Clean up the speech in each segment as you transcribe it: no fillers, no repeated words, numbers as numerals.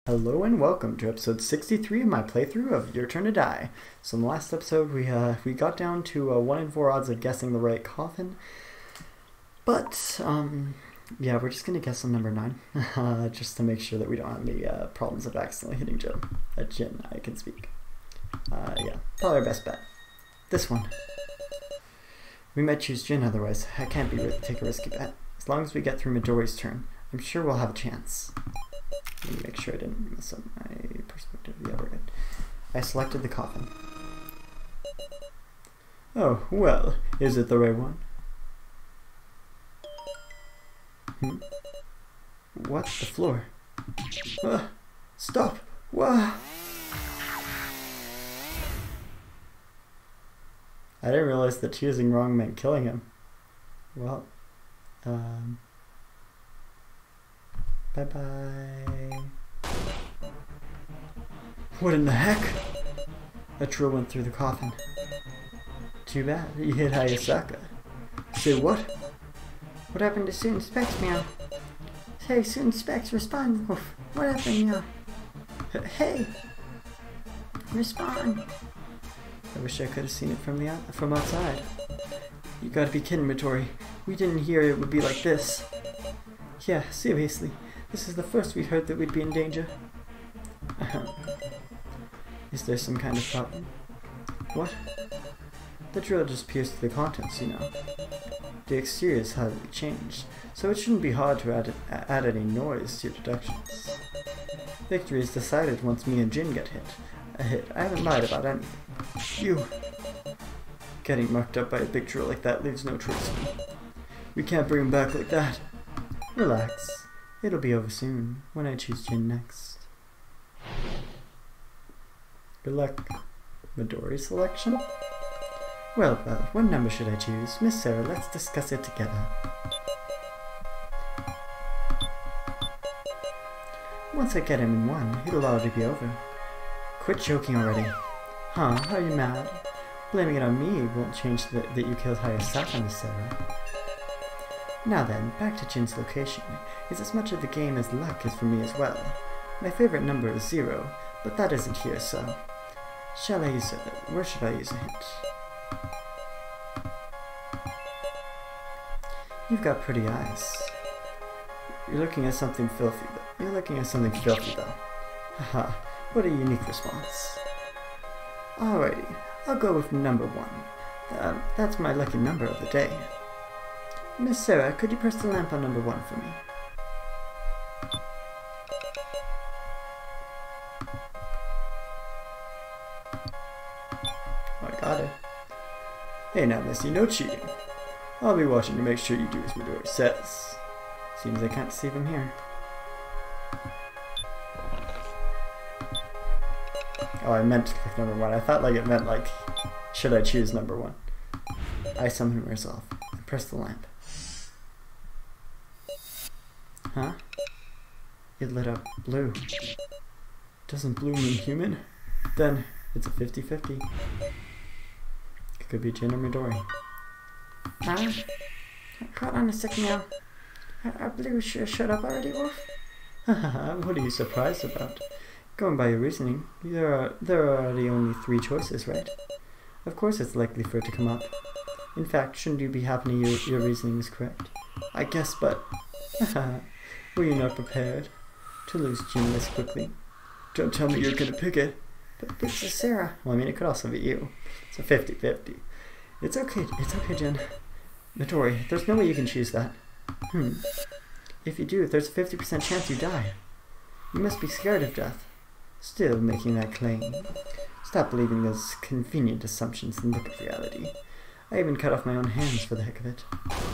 Hello and welcome to episode 63 of my playthrough of Your Turn to Die. So in the last episode we got down to 1 in 4 odds of guessing the right coffin. But, yeah, we're just going to guess on number 9. Just to make sure that we don't have any problems of accidentally hitting Jin, I can speak. Yeah, probably our best bet. This one. We might choose Jin otherwise. I can't take a risky bet. As long as we get through Midori's turn, I'm sure we'll have a chance. Let me make sure I didn't mess up my perspective. Yeah, we're good. I selected the coffin. Oh, well, is it the right one? What? The floor? Stop! Wah! I didn't realize that choosing wrong meant killing him. Well, bye-bye. What in the heck? A drill went through the coffin. Too bad, you hit Hayasaka. Say what? What happened to Student Specs, meow? Hey, Student Specs, respond. Oof. What happened, meow? Hey! Respond. I wish I could have seen it from outside. You gotta be kidding, Midori. We didn't hear it would be like this. Yeah, seriously. This is the first we heard that we'd be in danger. Is there some kind of problem? What? The drill just pierced the contents, you know. The exterior is hardly changed, so it shouldn't be hard to add any noise to your deductions. Victory is decided once me and Jin get hit. I haven't lied about anything. You! Getting mucked up by a big drill like that leaves no trace of me. We can't bring him back like that. Relax. It'll be over soon, when I choose Jin next. Good luck. Midori selection? Well, what number should I choose? Miss Sarah, let's discuss it together. Once I get him in one, it'll already be over. Quit joking already. Huh, are you mad? Blaming it on me won't change that you killed Hayasaka, Miss Sarah. Now then, back to Jin's location. It's as much of the game as luck is for me as well. My favorite number is 0, but that isn't here, so... where should I use a hint? You've got pretty eyes. You're looking at something filthy, though. Haha, what a unique response. Alrighty, I'll go with number 1. That's my lucky number of the day. Miss Sarah, could you press the lamp on number 1 for me? I got it. Hey now, Missy, no cheating. I'll be watching to make sure you do as Midori says. Seems I can't deceive him here. Oh, I meant to click number 1. I thought it meant should I choose number 1? I summon resolve and press the lamp. Huh? It lit up blue. Doesn't blue mean human? Then it's a 50-50. It could be Jin or Midori. Huh? Hold on a second now. Are blue showed up already, Wolf? What are you surprised about? Going by your reasoning, there are already only 3 choices, right? Of course it's likely for it to come up. In fact, shouldn't you be happy your reasoning is correct? I guess, but... Were you not prepared to lose Jin this quickly? Don't tell me you're gonna pick it. But it's Sarah. Well, I mean, it could also be you. It's a 50-50. It's okay, Jin. Midori, there's no way you can choose that. If you do, there's a 50% chance you die. You must be scared of death. Still making that claim. Stop believing those convenient assumptions and look at reality. I even cut off my own hands for the heck of it.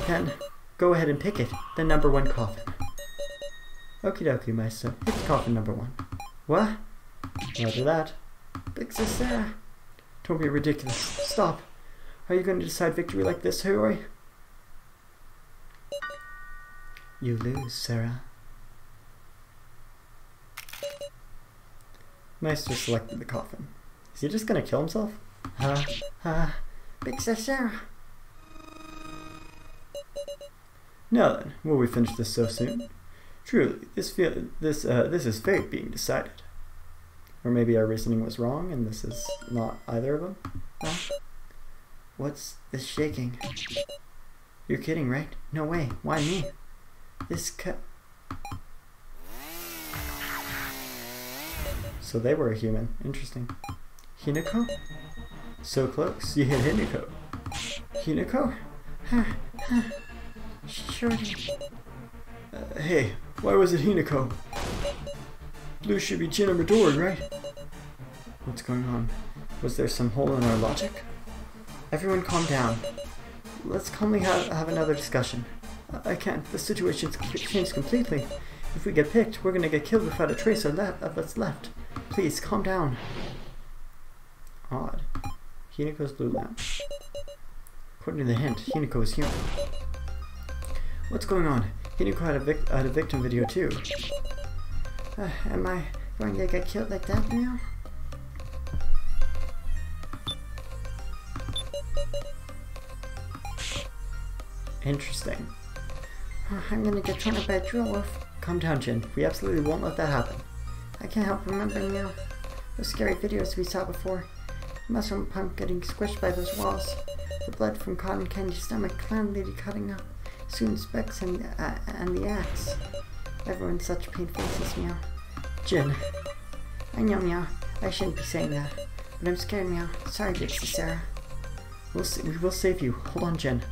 Then, go ahead and pick it. The number 1 coffin. Okie dokie, Meister. Hit coffin number 1. What? Roger that. Big Sarah. Don't be ridiculous. Stop. Are you going to decide victory like this, Hiroi? You lose, Sarah. Meister selected the coffin. Is he just going to kill himself? Big Sarah. Now then, will we finish this so soon? Truly, this is fate being decided. Or maybe our reasoning was wrong, and this is not either of them. Huh? What's this shaking? You're kidding, right? No way. Why me? So they were a human. Interesting. Hinako? So close. You hit Hinako. Hinako? Shorty. Hey, why was it Hinako? Blue should be Jin or Midori, right? What's going on? Was there some hole in our logic? Everyone calm down. Let's calmly have another discussion. I can't. The situation's changed completely. If we get picked, we're gonna get killed without a trace of us left. Please, calm down. Odd. Hinako's blue lamp. According to the hint, Hinako is human. What's going on? Hinako had a victim video too. Am I going to get killed like that now? Interesting. I'm gonna get torn up by a drill wolf. Calm down, Jin. We absolutely won't let that happen. I can't help remembering now. Those scary videos we saw before. Mushroom Punk getting squished by those walls. The blood from Cotton Candy's stomach, Clown Lady cutting up. Soon Specs and the axe. Everyone's such pain faces, meow. Jin. I know, meow. I shouldn't be saying that. But I'm scared, meow. Sorry, Big Sarah. We will save you. Hold on, Jin.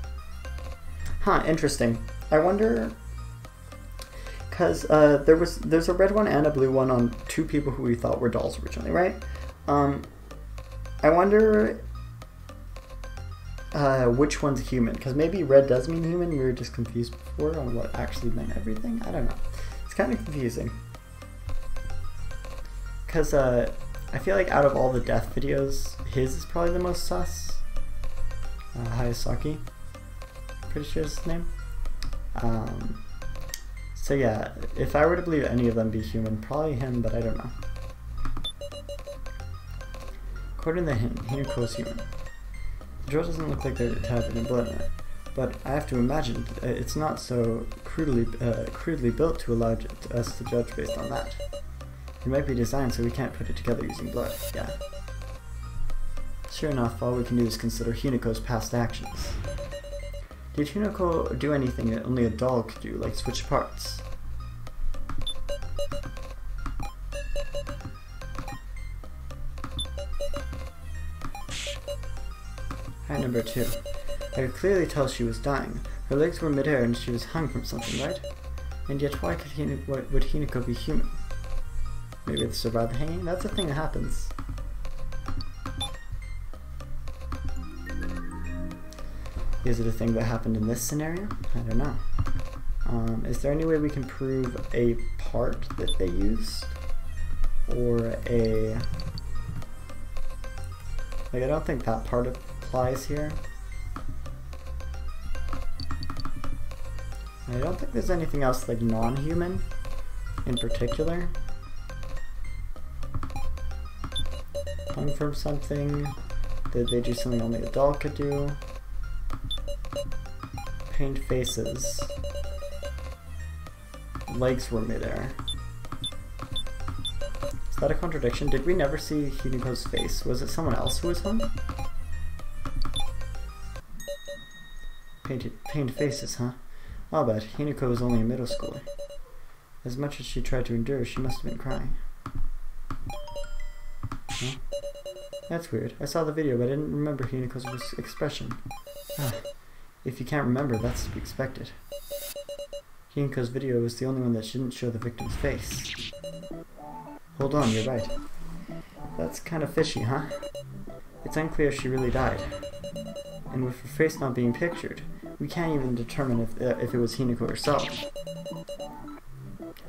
Huh, interesting. I wonder... Because there's a red one and a blue one on two people who we thought were dolls originally, right? I wonder which one's human. Because maybe red does mean human. We were just confused before on what actually meant everything. I don't know. It's kind of confusing. Because I feel like out of all the death videos, his is probably the most sus. Hayasaki. Pretty sure is his name. So yeah, if I were to believe any of them be human, probably him, but I don't know. According to him, Hinako is human. The drill doesn't look like there to have any blood in it, but I have to imagine it's not so crudely built to allow us to judge based on that. It might be designed so we can't put it together using blood, yeah. Sure enough, all we can do is consider Hinako's past actions. Did Hinako do anything that only a doll could do, like switch parts? Alright, number 2. I could clearly tell she was dying. Her legs were midair and she was hung from something, right? And yet why would Hinako be human? Maybe they survived the hanging? That's a thing that happens. Is it a thing that happened in this scenario? I don't know. Is there any way we can prove a part that they used? Or a... Like, I don't think that part applies here. I don't think there's anything else, like, non-human in particular. Hung from something. Did they do something only a doll could do? Paint faces. Legs were midair. Is that a contradiction? Did we never see Hinako's face? Was it someone else who was hung? Painted faces, huh? I'll bet Hinako was only a middle schooler. As much as she tried to endure, she must have been crying. Huh? That's weird. I saw the video, but I didn't remember Hinako's expression. Ah. If you can't remember, that's to be expected. Hinako's video was the only one that didn't show the victim's face. Hold on, you're right. That's kind of fishy, huh? It's unclear if she really died. And with her face not being pictured, we can't even determine if it was Hinako herself.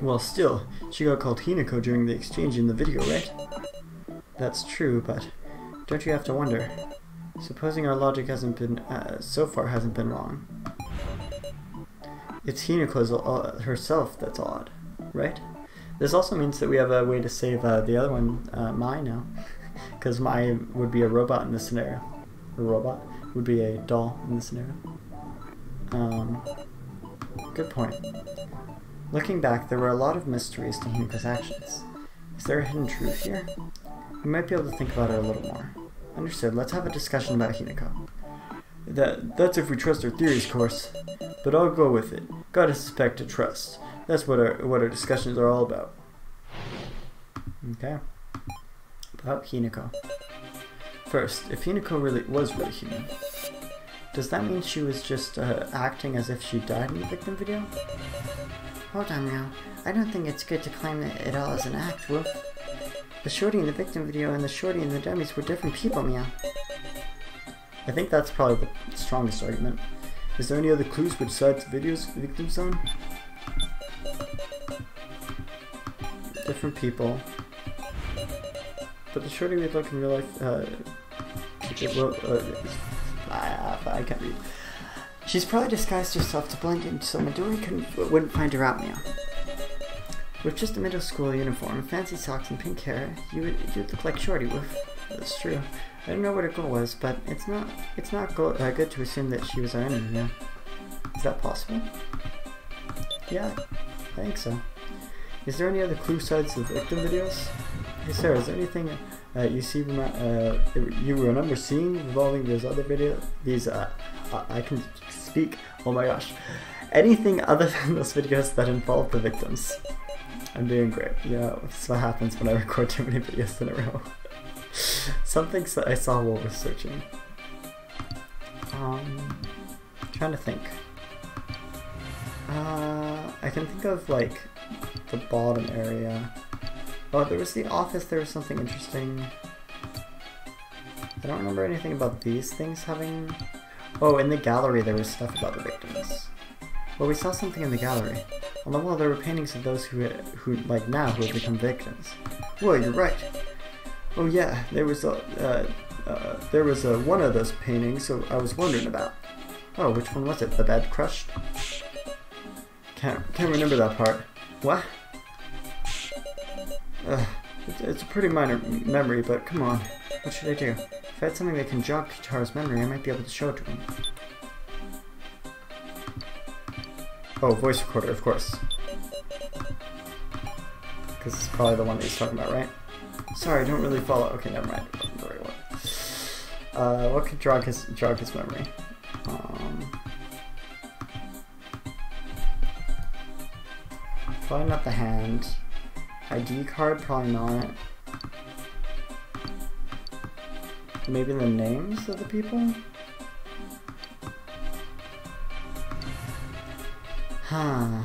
Well, still, she got called Hinako during the exchange in the video, right? That's true, but don't you have to wonder? Supposing our logic hasn't been, so far hasn't been wrong. It's Hinako herself that's odd, right? This also means that we have a way to save the other one, Mai now. Because Mai would be a robot in this scenario. A robot would be a doll in this scenario. Good point. Looking back, there were a lot of mysteries to Hinako's actions. Is there a hidden truth here? We might be able to think about it a little more. Understood. Let's have a discussion about Hinako. That's if we trust our theories, of course. But I'll go with it. Gotta suspect to trust. That's what our discussions are all about. Okay. About Hinako. First, if Hinako was really human, does that mean she was just acting as if she died in the victim video? Hold on now. I don't think it's good to claim it all as an act, Wolf. The shorty in the victim video and the shorty in the dummies were different people, Meow. I think that's probably the strongest argument. Is there any other clues which side the video's victims on? Different people. But the shorty we look in real life, I can't read. She's probably disguised herself to blend in so Midori wouldn't find her out, Meow. With just a middle school uniform, fancy socks, and pink hair, you'd look like Shorty, Wolf. That's true. I don't know what her goal was, but it's not good to assume that she was our enemy, Meow. Is that possible? Yeah, I think so. Is there any other clue sides to the victim videos? Hey Sarah, is there anything you remember seeing involving those other videos? I can speak, oh my gosh. Anything other than those videos that involve the victims? I'm doing great. You know, this is what happens when I record too many videos in a row. Something I saw while I was searching. Trying to think. I can think of like the bottom area. Oh, there was the office, there was something interesting. I don't remember anything about these things having... Oh, in the gallery there was stuff about the victims. Well, we saw something in the gallery. On the wall there were paintings of those who have become victims. Whoa, you're right. Oh yeah, there was one of those paintings so I was wondering about. Oh, which one was it? The bed crushed? Can't remember that part. What? It's a pretty minor memory, but come on. What should I do? If I had something that can jog Kitaro's memory, I might be able to show it to him. Oh, voice recorder, of course. Because it's probably the one that he's talking about, right? Sorry, I don't really follow. Okay, never mind. It wasn't the right one. What could jog his memory? Probably not the hand. ID card, probably not. Maybe the names of the people? Huh.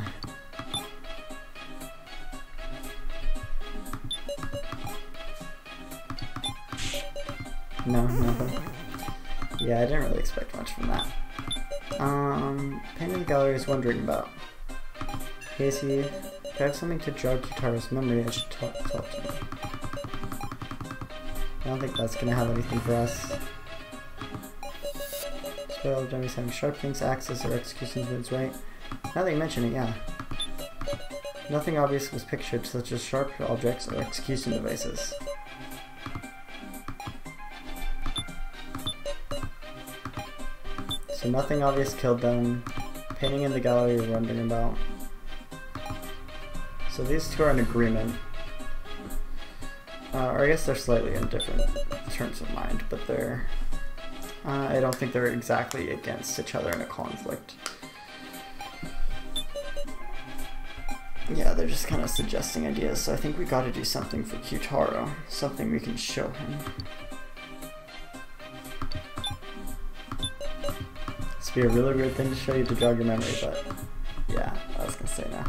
No, nothing. Yeah, I didn't really expect much from that. Painting in the gallery is wondering about. Casey, if I have something to jog Kitaro's memory, I should talk to him. I don't think that's gonna have anything for us. Spell dummies having sharp things, axes, or execution moves, right? Now that you mention it, yeah. Nothing obvious was pictured, such as sharp objects or execution devices. So nothing obvious killed them. Painting in the gallery you're wondering about. So these two are in agreement. Or I guess they're slightly in different terms of mind, but they're... I don't think they're exactly against each other in a conflict. Yeah, they're just kind of suggesting ideas, so I think we gotta do something for Kitaro. Something we can show him. This would be a really weird thing to show you to jog your memory, but... Yeah, I was gonna say now.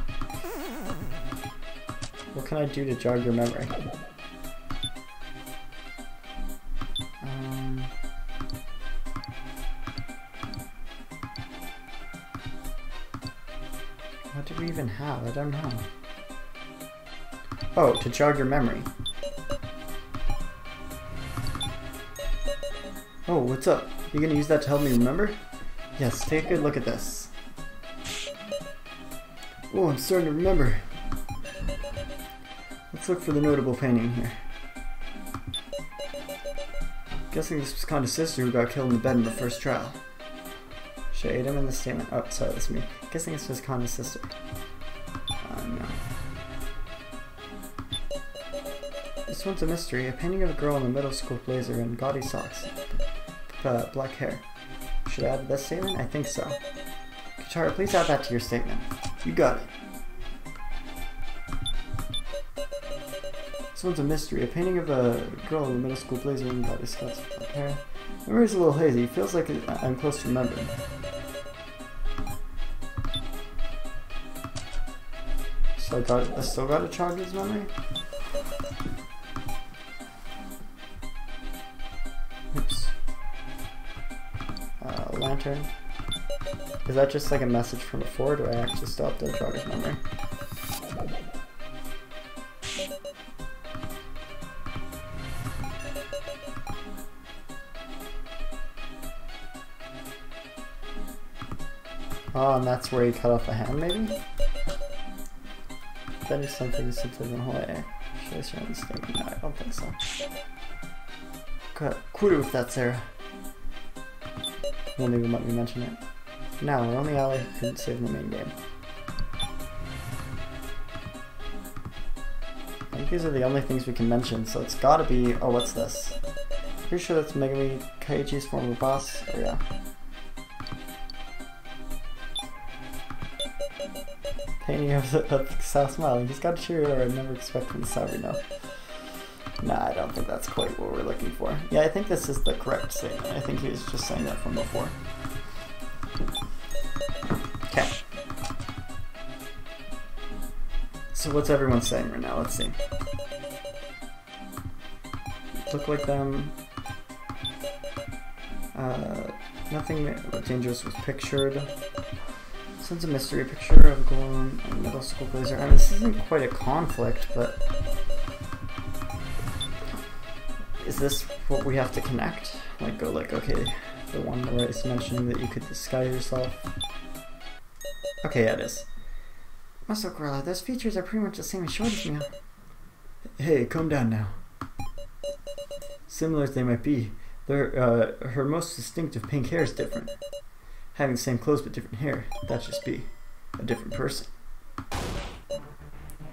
What can I do to jog your memory? What do we even have? I don't know. Oh, to jog your memory. Oh, what's up? You gonna use that to help me remember? Yes, take a good look at this. Oh, I'm starting to remember. Let's look for the notable painting here. Guessing this was Kanda's sister who got killed in the bed in the first trial. Should I aid him in the statement? Oh, sorry, that's me. Guessing this was Kanda's sister. This one's a mystery. A painting of a girl in a middle school blazer and gaudy socks. Black hair. Should I add this statement? I think so. Katara, please add that to your statement. You got it. This one's a mystery. A painting of a girl in a middle school blazer and gaudy socks. Black hair. Memory's a little hazy. It feels like I'm close to remembering. So I still gotta jog his memory? Oops. Lantern. Is that just like a message from before, or do I actually still have to jog his memory? Oh, and that's where he cut off the hand, maybe? That is something simpler than Hawaii. Should I share this thing? No, I don't think so. Quit with that, Sarah. Won't even let me mention it. Now, we're only ally who couldn't save in the main game. I think these are the only things we can mention, so it's gotta be... Oh, what's this? Pretty sure that's Megumi Kaiichi's former boss. Oh, yeah. Painting of South smiling. He's got a cheerleader I'd never expect from the Sabrina. Nah, I don't think that's quite what we're looking for. Yeah, I think this is the correct statement. I think he was just saying that from before. Okay. So what's everyone saying right now? Let's see. Look like them. Nothing dangerous was pictured. Sense of mystery, picture of a girl in a middle school blazer. I mean, this isn't quite a conflict, but is this what we have to connect? Like, go like, okay, the one where it's mentioning that you could disguise yourself. Okay, yeah, it is. Muscle Gorilla, those features are pretty much the same as Shorty's meal. Hey, calm down now. Similar as they might be, her most distinctive pink hair is different. Having the same clothes but different hair, that'd just be a different person.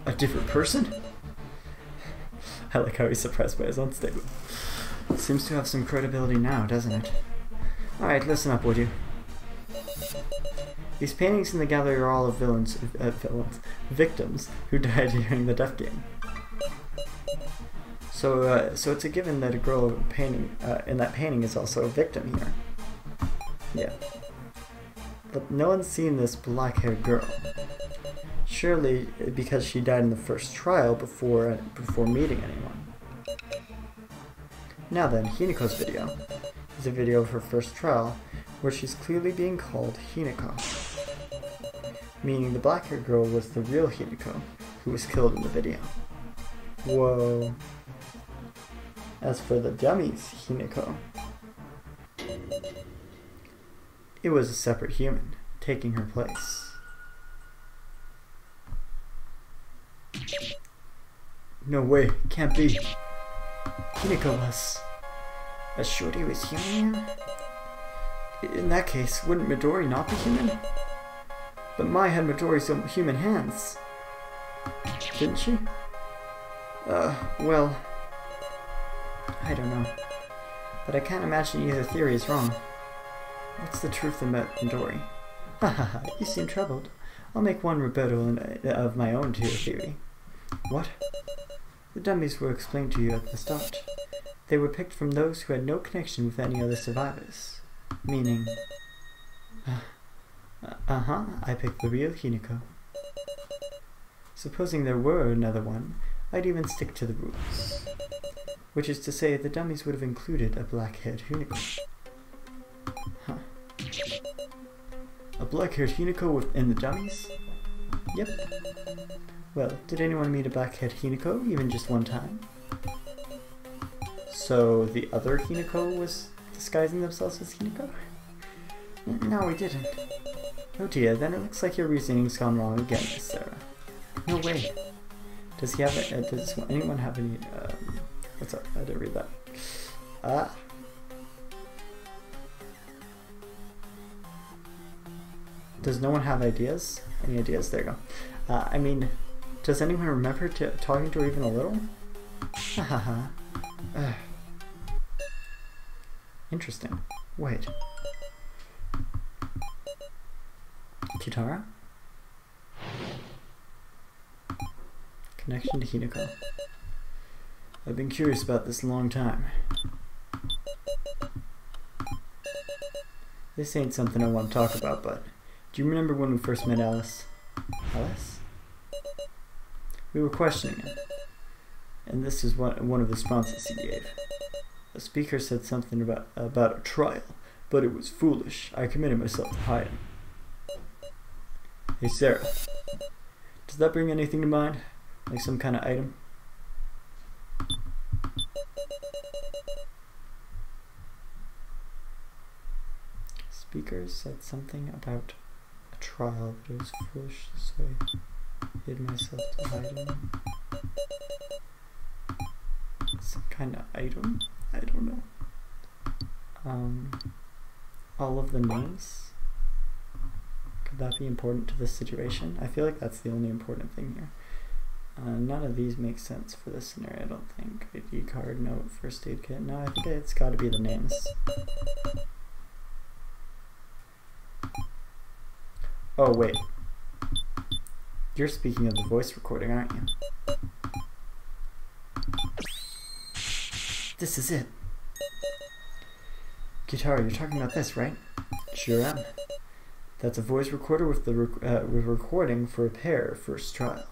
A different person? I like how he's surprised by his own statement. Seems to have some credibility now, doesn't it? Alright, listen up, would you? These paintings in the gallery are all of victims who died during the Death Game. So it's a given that a girl painting in that painting is also a victim here. Yeah. But no one's seen this black-haired girl. Surely because she died in the first trial before meeting anyone. Now then, Hinako's video is a video of her first trial where she's clearly being called Hinako. Meaning the black-haired girl was the real Hinako who was killed in the video. Whoa. As for the dummy's Hinako, it was a separate human, taking her place. No way, can't be. Hinako was... A Shorty was human here? In that case, wouldn't Midori not be human? But Mai had Midori's human hands. Didn't she? Well... I don't know. But I can't imagine either theory is wrong. What's the truth about Midori? Hahaha, you seem troubled. I'll make one rebuttal of my own to your theory. What? The dummies were explained to you at the start. They were picked from those who had no connection with any other survivors. Meaning... I picked the real Hinako. Supposing there were another one, I'd even stick to the rules. Which is to say, the dummies would have included a black-haired Hinako. Huh. A black-haired Hinako within the dummies? Yep. Well, did anyone meet a black-haired Hinako even just one time? So the other Hinako was disguising themselves as Hinako? No, we didn't. Oh dear, then it looks like your reasoning's gone wrong again, Miss Sarah. No way. Does he have does anyone have any, what's up? I didn't read that. Does no one have ideas? Any ideas? There you go. I mean, does anyone remember talking to her even a little? Hahaha. Interesting. Wait. Kitara? Connection to Hinako. I've been curious about this a long time. This ain't something I want to talk about, but do you remember when we first met Alice? Alice? We were questioning him, and this is one of the responses he gave. The speaker said something about a trial, but it was foolish. I committed myself to hiding. Hey Sarah, does that bring anything to mind? Like some kind of item? Speaker said something about a trial, but it was foolish, so I hid myself to hiding. Some kind of item? I don't know. All of the names? Could that be important to this situation? I feel like that's the only important thing here. None of these make sense for this scenario, I don't think. ID card, note, first aid kit. No, I think it's got to be the names. Oh, wait. You're speaking of the voice recording, aren't you? This is it. Kitara, you're talking about this, right? Sure am. That's a voice recorder with the with recording for a pair first trial.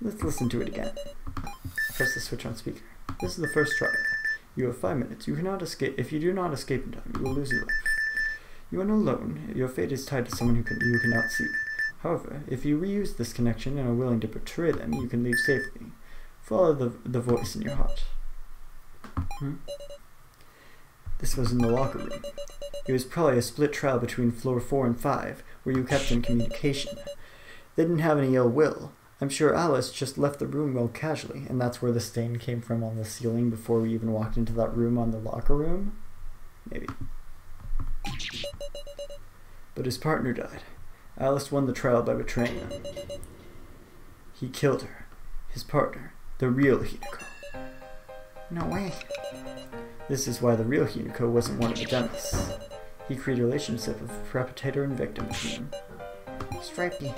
Let's listen to it again. Press the switch on speaker. This is the first trial. You have 5 minutes. You cannot escape. If you do not escape in time, you will lose your life. You are not alone. Your fate is tied to someone you cannot see. However, if you reuse this connection and are willing to betray them, you can leave safely. Follow the voice in your heart. This was in the locker room. It was probably a split trial between floor 4 and 5, where you kept in communication. They didn't have any ill will. I'm sure Alice just left the room well casually, and that's where the stain came from on the ceiling before we even walked into that room on the locker room. Maybe. But his partner died. Alice won the trial by betraying him. He killed her. His partner. The real Hinako. No way. This is why the real Hinako wasn't one of the dentists. He created a relationship of perpetrator and victim between them. Stripey.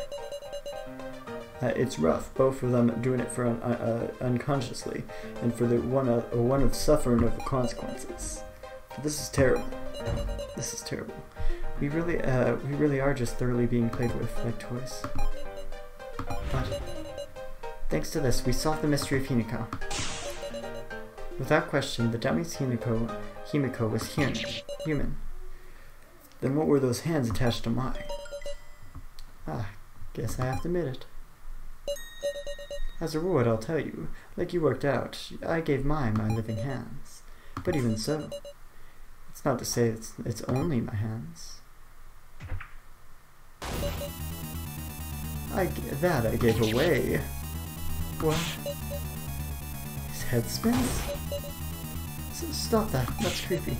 It's rough, both of them doing it for unconsciously, and for the one of suffering of the consequences. This is terrible. This is terrible. We really are just thoroughly being played with like toys. But thanks to this, we solved the mystery of Hinako. Without question, the dummy's Himiko was human. Then what were those hands attached to mine? Guess I have to admit it. As a reward, I'll tell you, like you worked out, I gave mine my living hands. But even so, it's not to say it's only my hands. I gave away. What? His head spins? Stop that, that's creepy.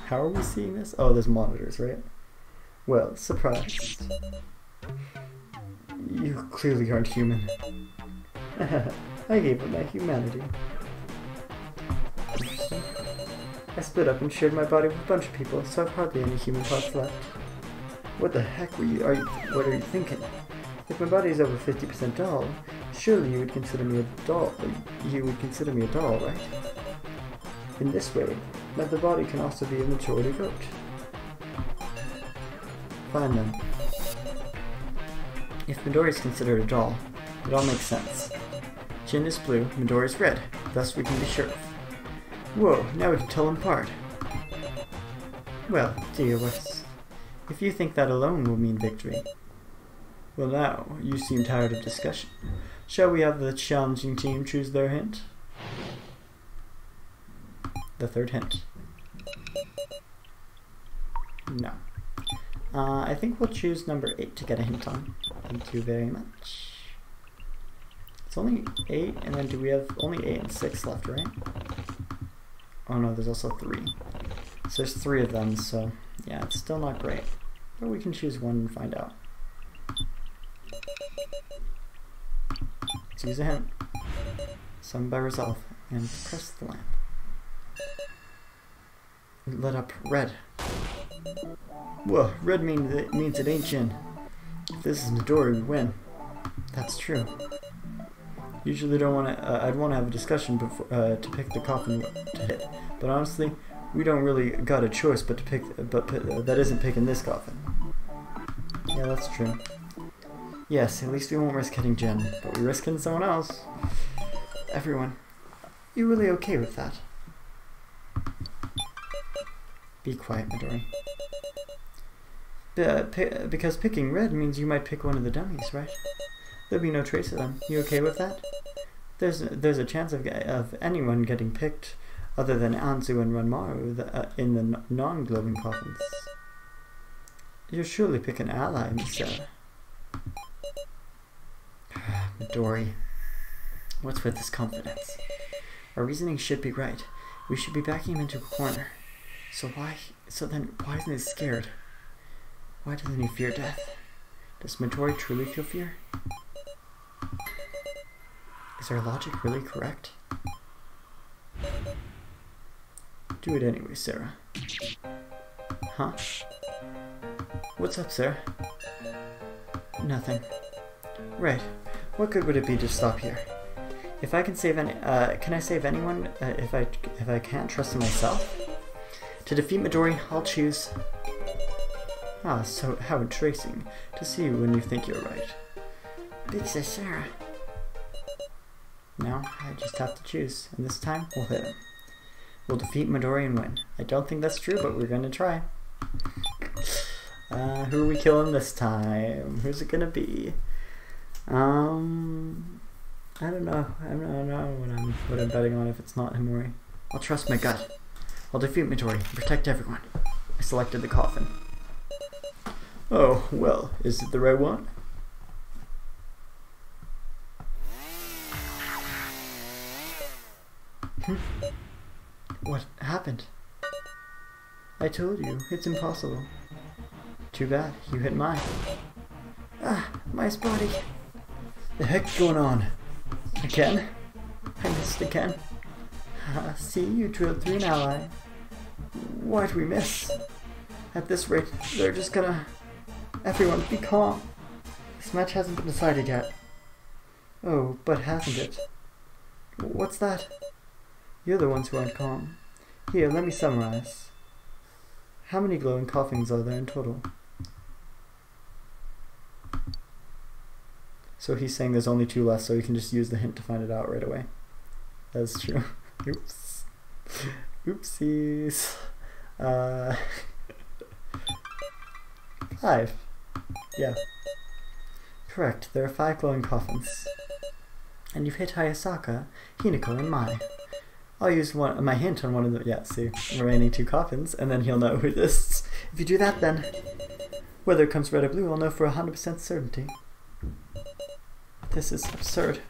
How are we seeing this? Oh, there's monitors, right? Well, surprised. You clearly aren't human. I gave up my humanity. Interesting. I split up and shared my body with a bunch of people, so I've hardly any human parts left. What the heck what are you thinking? If my body is over 50% doll, surely you would consider me a doll. You would consider me a doll, right? In this way, the body can also be a majority vote. Fine then. If Midori is considered a doll, it all makes sense. Jin is blue, Midori is red, thus we can be sure of. Whoa, now we can tell them apart. Well, dear Wes, if you think that alone will mean victory. Well now, you seem tired of discussion. Shall we have the challenging team choose their hint? The third hint. No. I think we'll choose number 8 to get a hint on. Thank you very much. It's only 8, and then do we have only 8 and 6 left, right? Oh no, there's also 3. So there's 3 of them, so yeah, it's still not great. But we can choose one and find out. use a hint. Summoned by resolve. And press the lamp. Lit up red. Whoa, red means it ain't Jin. If this is Midori, we win. That's true. Usually don't want to. I'd want to have a discussion before to pick the coffin to hit. But honestly, we don't really got a choice but to pick. That isn't picking this coffin. Yeah, that's true. Yes, at least we won't risk hitting Jin, but we risk hitting someone else. Everyone, you really okay with that? Be quiet, Midori. Because picking red means you might pick one of the dummies, right? There'll be no trace of them. You okay with that? There's a chance of anyone getting picked other than Anzu and Ranmaru in the non-glowing coffins. You'll surely pick an ally, Mr. Midori. What's with this confidence? Our reasoning should be right. We should be backing him into a corner. So then why isn't he scared? Why doesn't he fear death? Does Midori truly feel fear? Is our logic really correct? Do it anyway, Sarah. Huh? What's up, Sarah? Nothing. Right. What good would it be to stop here? If I can save can I save anyone if I can't trust in myself? To defeat Midori, I'll choose. Ah, so how interesting to see you when you think you're right. Big Sis Sarah. Now I just have to choose, and this time we'll hit him. We'll defeat Midori and win. I don't think that's true, but we're gonna try. Who are we killing this time? Who's it gonna be? I don't know. I don't know what I'm betting on if it's not Himori. I'll trust my gut. I'll defeat Midori and protect everyone. I selected the coffin. Oh, well, is it the right one? What happened? I told you, it's impossible. Too bad, you hit mine. Ah, my body. The heck's going on? Again? I missed again. See, you drilled through an ally. Why'd we miss? At this rate, they're just gonna... Everyone, be calm. This match hasn't been decided yet. Oh, but hasn't it? What's that? You're the ones who aren't calm. Here, let me summarize. How many glowing coffins are there in total? So he's saying there's only 2 left, so you can just use the hint to find it out right away. That's true. Oops. Oopsies. 5. Yeah. Correct, there are 5 glowing coffins. And you've hit Hayasaka, Hinako, and Mai. I'll use my hint on one of the remaining 2 coffins, and then he'll know who this is. If you do that, then whether it comes red or blue, I'll know for 100% certainty. This is absurd.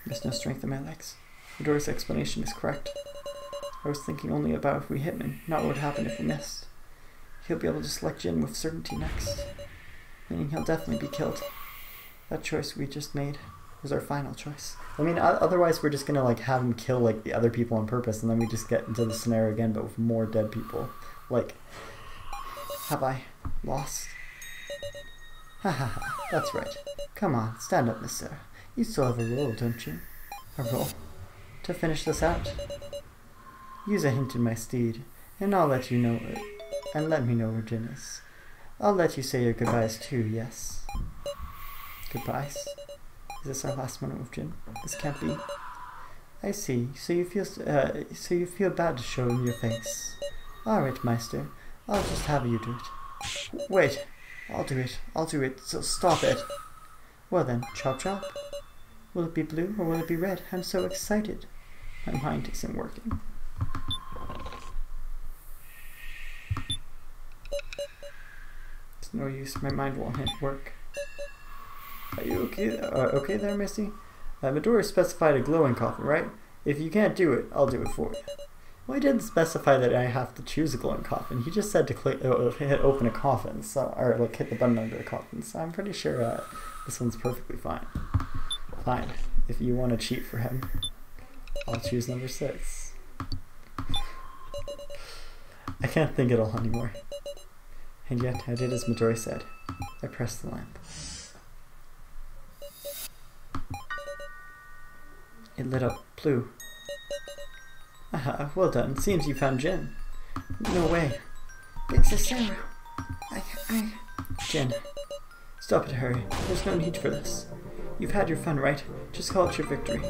There's no strength in my legs. Midori's explanation is correct. I was thinking only about if we hit him, not what would happen if we missed. He'll be able to select Jin with certainty next, meaning he'll definitely be killed. That choice we just made was our final choice. I mean, otherwise we're just gonna like have him kill like the other people on purpose, and then we just get into the scenario again, but with more dead people. Like, have I lost? Ha ha ha, that's right. Come on, stand up, Miss Sarah. You still have a role, don't you? A role? To finish this out? Use a hint in my steed, and I'll let you know and let me know where Jin is. I'll let you say your goodbyes too, yes? Goodbyes? Is this our last moment with Jin? This can't be. I see. So you feel bad to show him your face. Alright, Meister. I'll just have you do it. Wait. I'll do it. I'll do it. So stop it. Well then, chop chop. Will it be blue or will it be red? I'm so excited. My mind isn't working. It's no use. My mind won't work. Are you okay? Okay there, Missy? Midori specified a glowing coffin, right? If you can't do it, I'll do it for you. Well, he didn't specify that I have to choose a glowing coffin. He just said to click, hit open a coffin, so, or like hit the button under the coffin. So I'm pretty sure This one's perfectly fine. Fine. If you want to cheat for him, I'll choose number 6. I can't think at all anymore. And yet, I did as Midori said. I pressed the lamp. It lit up blue. Aha, well done. Seems you found Jin. No way. Big Cicero. Jin. Stop it, Harry. There's no need for this. You've had your fun, right? Just call it your victory.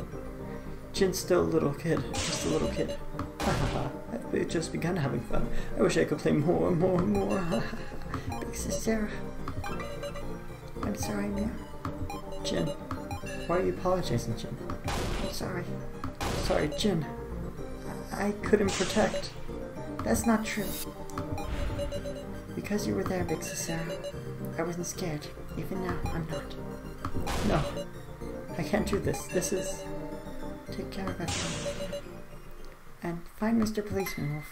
Jin's still a little kid. Just a little kid. Ha ha ha. I've just begun having fun. I wish I could play more. Ha ha. Big Cicero. I'm sorry, Mia. Jin. Why are you apologizing, Jin? I'm sorry. Sorry, Jin. I couldn't protect. That's not true. Because you were there, Big Cicero, I wasn't scared. Even now, I'm not. No. I can't do this. This is... Take care of everyone. And find Mr. Policeman Wolf.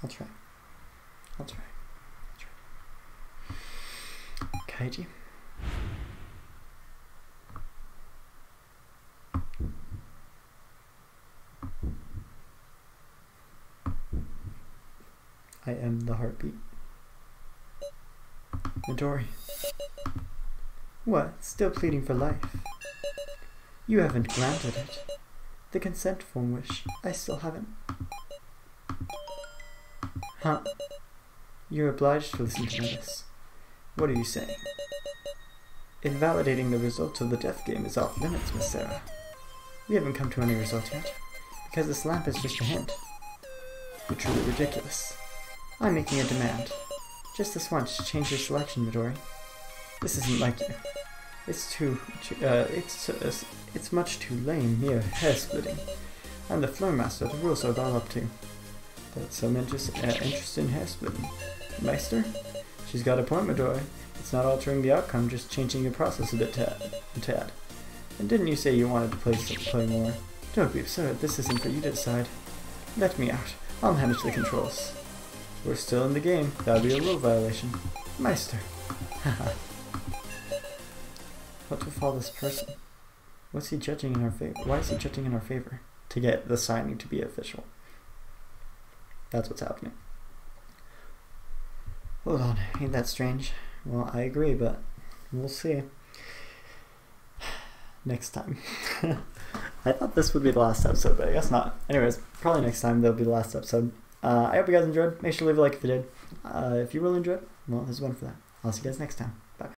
I'll try. Kaiji. I am the heartbeat. Midori. What? Still pleading for life? You haven't granted it. The consent form wish. I still haven't. Huh? You're obliged to listen to this. What are you saying? Invalidating the results of the death game is off limits, Miss Sarah. We haven't come to any result yet, because this lamp is just a hint. You're truly ridiculous. I'm making a demand. Just this once, change your selection, Midori. This isn't like you. It's it's much too lame, mere hair-splitting. I'm the floor master, the rules are all up to. That's some interest in hair-splitting. Meister? She's got a point, Midori. It's not altering the outcome, just changing the process a bit tad. And didn't you say you wanted to play more? Don't be absurd, this isn't for you to decide. Let me out. I'll manage the controls. We're still in the game. That would be a rule violation. Meister. Haha. What to follow this person? What's he judging in our favor? Why is he judging in our favor? To get the signing to be official. That's what's happening. Hold on, ain't that strange? Well, I agree, but we'll see. Next time. I thought this would be the last episode, but I guess not. Anyways, probably next time there'll be the last episode. I hope you guys enjoyed. Make sure to leave a like if you did. If you really enjoyed, well, there's one for that. I'll see you guys next time. Bye.